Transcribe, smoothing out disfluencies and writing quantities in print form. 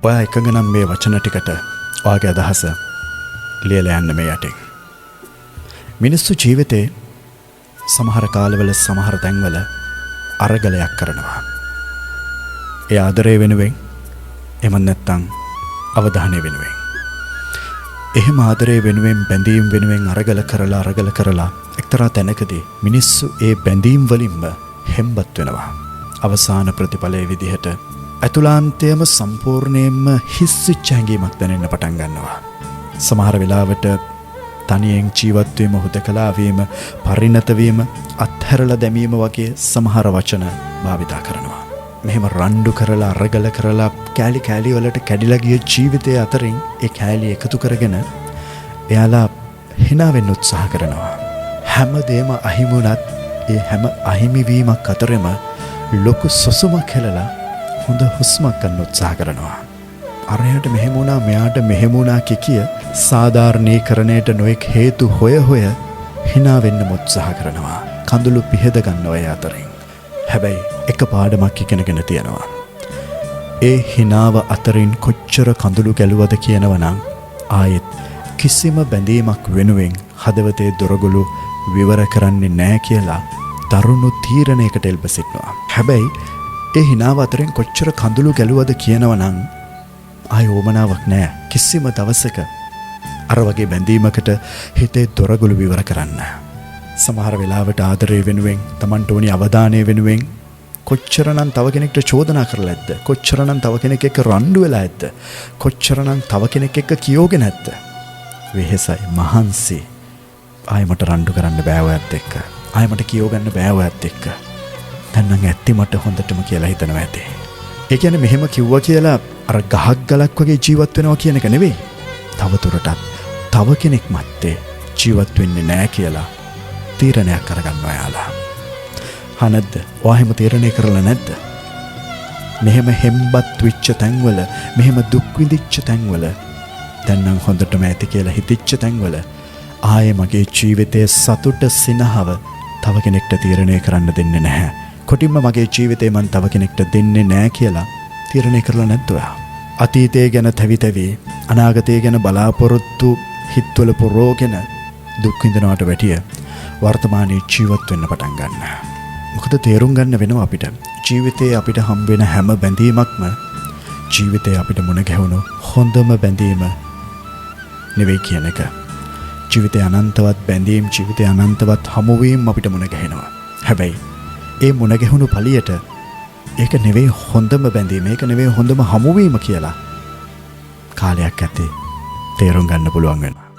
ඔයා එකඟ නම් මේ වචන ටිකට ඔයාගේ අදහස ලියලා යන්න මේ යටින්. මිනිස්සු ජීවිතේ සමහර කාලවල සමහර තැන්වල අරගලයක් කරනවා. ඒ ආදරය වෙනුවෙන් එමන් නැත්තම් අවධානය වෙනුවෙන්. එහෙම ආදරය වෙනුවෙන් බැඳීම් වෙනුවෙන් අරගල කරලා එක්තරා තැනකදී මිනිස්සු ඒ බැඳීම් වලින්ම හෙම්බත් වෙනවා. අවසාන ප්‍රතිඵලයේ විදිහට අතුලාන්තයම සම්පූර්ණයෙන්ම හිස්සිච්ච හැඟීමක් දැනෙන්න පටන් ගන්නවා. සමහර වෙලාවට තනියෙන් ජීවත් වීම, හුදකලා වීම, පරිණත වීම, අත්හැරලා දැමීම වගේ සමහර වචන භාවිතා කරනවා. මෙහෙම රණ්ඩු කරලා අරගල කරලා කෑලි වලට කැඩිලා ගිය ජීවිතයේ අතරින් ඒ කෑලි එකතු කරගෙන එයාලා hina වෙන්න උත්සාහ කරනවා. හැමදේම අහිමි වුණත් ඒ හැම අහිමි වීමක් අතරෙම ලොකු සොසුමක් හැලලා හොඳ හුස්මක් ගන්න උත්සාහ කරනවා. අරයට මෙහෙම වුණා, මෙයාට මෙහෙම වුණා කිය සාධාරණීකරණයට නොඑක් හේතු හොය hina වෙන්න උත්සාහ කරනවා. කඳුළු පිහද ගන්නවා ඒ අතරින්. හැබැයි එක පාඩමක් ඉගෙනගෙන තියෙනවා. ඒ හිනාව අතරින් කොච්චර කඳුළු ගැලුවද කියනවනම් ආයෙත් කිසිම බැඳීමක් වෙනුවෙන් හදවතේ දොරගුළු විවර කරන්නේ නැහැ කියලා තරුණු තීරණයකට එල්බ සිටනවා. හැබැයි ඒ හිනාව අතරින් කොච්චර කඳුළු ගැලුවද කියනවනම් ආයෙ ඕමනාවක් නැහැ කිසිම දවසක අර වගේ බැඳීමකට හිතේ දොරගුළු විවර කරන්න. සමහර වෙලාවට ආදරය වෙනුවෙන්, Tamanට ඕනි අවධානය වෙනුවෙන් කොච්චරනම් තව කෙනෙක්ට චෝදනා කරලා ඇද්ද? කොච්චරනම් තව කෙනෙක් එක්ක රණ්ඩු වෙලා ඇද්ද? කොච්චරනම් තව කෙනෙක් එක්ක කියෝගෙන ඇද්ද? වෙහෙසයි, මහන්සි. ආයෙ මට රණ්ඩු කරන්න බෑ ඔයත් එක්ක. ආයෙ මට කියෝගන්න බෑ ඔයත් එක්ක. දැන් නම් ඇත්ති මට හොඳටම කියලා හිතනවා ඇති. ඒ කියන්නේ මෙහෙම කිව්වා කියලා අර ගහක් ගලක් වගේ ජීවත් වෙනවා කියන එක නෙවෙයි. තවදුරටත් තව කෙනෙක් මැත්තේ ජීවත් වෙන්නේ නැහැ කියලා තීරණයක් කරගන්නවා යාලා. නැද්ද? ඔයා එහෙම තීරණය කරලා නැද්ද? මෙහෙම හෙම්බත් වෙච්ච තැන්වල, මෙහෙම දුක් විඳිච්ච තැන්වල, දැන් නම් හොඳටම ඇති කියලා හිතෙච්ච තැන්වල ආයේ මගේ ජීවිතයේ සතුට සිනහව තව කෙනෙක්ට තීරණය කරන්න දෙන්නේ නැහැ. කොටින්ම මගේ ජීවිතේ මං තව කෙනෙක්ට දෙන්නේ නැහැ කියලා තීරණය කරලා නැද්ද ඔයා? අතීතය ගැන තැවි අනාගතය ගැන බලාපොරොත්තු හිතවල පොරෝගෙන දුක් විඳිනවට වැඩිය වර්තමානයේ ජීවත් වෙන්න පටන් ගන්න. මොකද තේරුම් ගන්න වෙනවා අපිට ජීවිතේ අපිට හම් වෙන හැම බැඳීමක්ම ජීවිතේ අපිට මුණ ගැහුණු හොඳම බැඳීම නෙවෙයි කියන එක. ජීවිතේ අනන්තවත් බැඳීම්, ජීවිතේ අනන්තවත් හමුවීම් අපිට මුණ ගැහෙනවා. හැබැයි ඒ මුණ ගැහුණු පළියට ඒක නෙවෙයි හොඳම බැඳීම, ඒක නෙවෙයි හොඳම හමුවීම කියලා කාලයක් ඇත්තේ තේරුම් ගන්න පුළුවන් වෙනවා.